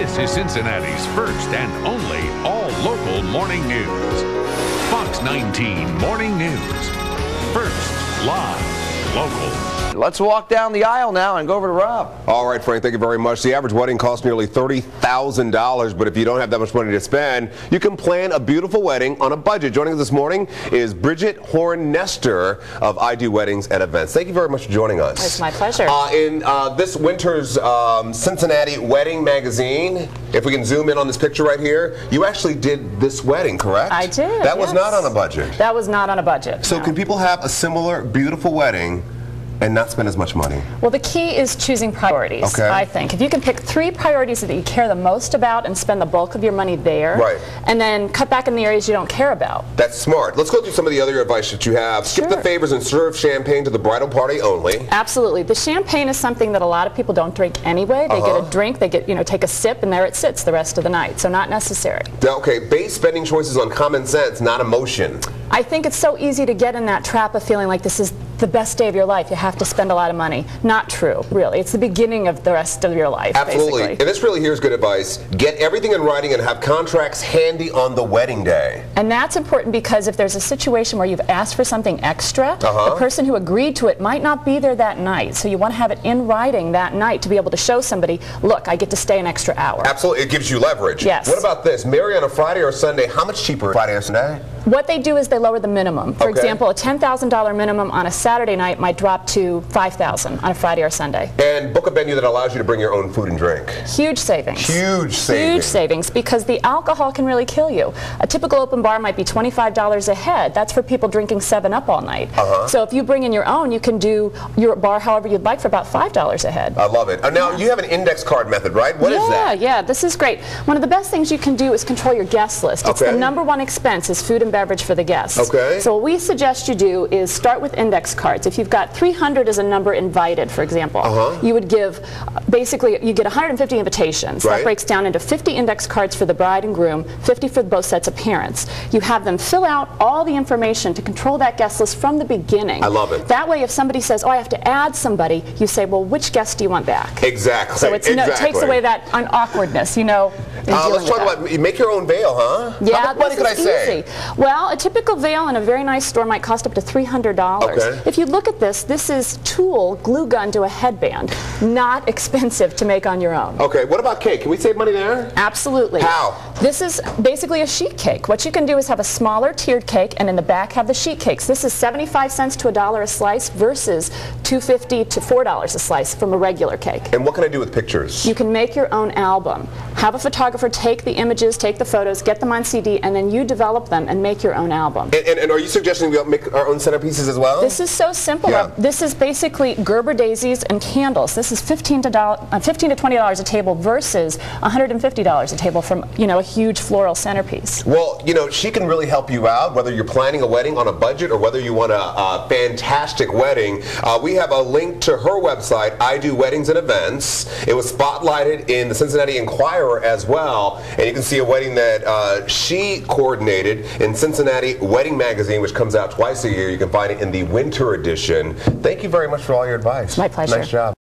This is Cincinnati's first and only all-local morning news. Fox 19 Morning News. First, live, local. Let's walk down the aisle now and go over to Rob. All right, Frank, thank you very much. The average wedding costs nearly $30,000, but if you don't have that much money to spend, you can plan a beautiful wedding on a budget. Joining us this morning is Bridget Horn-Nestor of I Do Weddings and Events. Thank you very much for joining us. It's my pleasure. In this winter's Cincinnati Wedding Magazine, if we can zoom in on this picture right here, you actually did this wedding, correct? I did. That was not on a budget. That was not on a budget. So no. Can people have a similar beautiful wedding and not spend as much money? Well, the key is choosing priorities, okay. I think. If you can pick 3 priorities that you care the most about and spend the bulk of your money there, right. and then cut back in the areas you don't care about. That's smart. Let's go through some of the other advice that you have. Skip the favors and serve champagne to the bridal party only. Absolutely. The champagne is something that a lot of people don't drink anyway. They get a drink, they get, take a sip, and there it sits the rest of the night. So not necessary. Okay, base spending choices on common sense, not emotion. I think it's so easy to get in that trap of feeling like this is the best day of your life. You have to spend a lot of money. Not true, really. It's the beginning of the rest of your life, absolutely. Basically. And this really here is good advice. Get everything in writing and have contracts handy on the wedding day. And that's important because if there's a situation where you've asked for something extra, the person who agreed to it might not be there that night. So you want to have it in writing that night to be able to show somebody, look, I get to stay an extra hour. Absolutely. It gives you leverage. Yes. What about this? Marry on a Friday or Sunday. How much cheaper Friday or Sunday? What they do is they lower the minimum. For example, a $10,000 minimum on a Saturday night might drop to $5,000 on a Friday or Sunday. And book a venue that allows you to bring your own food and drink. Huge savings. Huge savings. Huge savings because the alcohol can really kill you. A typical open bar might be $25 a head. That's for people drinking 7-Up all night. So if you bring in your own, you can do your bar however you'd like for about $5 a head. I love it. Now you have an index card method, right? What is that? Yeah, this is great. One of the best things you can do is control your guest list. It's the #1 expense is food and beverage for the guests. So what we suggest you do is start with index cards. If you've got 300 as a number invited, for example, you would give, basically, you get 150 invitations. That breaks down into 50 index cards for the bride and groom, 50 for both sets of parents. You have them fill out all the information to control that guest list from the beginning. I love it. That way, if somebody says, oh, I have to add somebody, you say, well, which guest do you want back? Exactly. So it takes away that awkwardness, let's talk about, you make your own veil, huh? Yeah, how much money could I say? Well, a typical veil in a very nice store might cost up to $300. If you look at this, this is tulle glue gun to a headband. Not expensive to make on your own. Okay, what about cake? Can we save money there? Absolutely. How? This is basically a sheet cake. What you can do is have a smaller tiered cake and in the back have the sheet cakes. This is 75 cents to $1 a slice versus $2.50 to $4 a slice from a regular cake. And what can I do with pictures? You can make your own album. Have a photographer take the images, take the photos, get them on CD, and then you develop them and make your own album. And are you suggesting we make our own centerpieces as well? This is so simple. This is basically Gerber daisies and candles. This is $15 to $20 a table versus $150 a table from a huge floral centerpiece. Well, she can really help you out whether you're planning a wedding on a budget or whether you want a fantastic wedding. We have a link to her website, I Do Weddings and Events. It was spotlighted in the Cincinnati Enquirer as well, and you can see a wedding that she coordinated in Cincinnati Wedding Magazine, which comes out twice a year. You can find it in the winter edition. Thank you very much for all your advice. My pleasure. Nice job.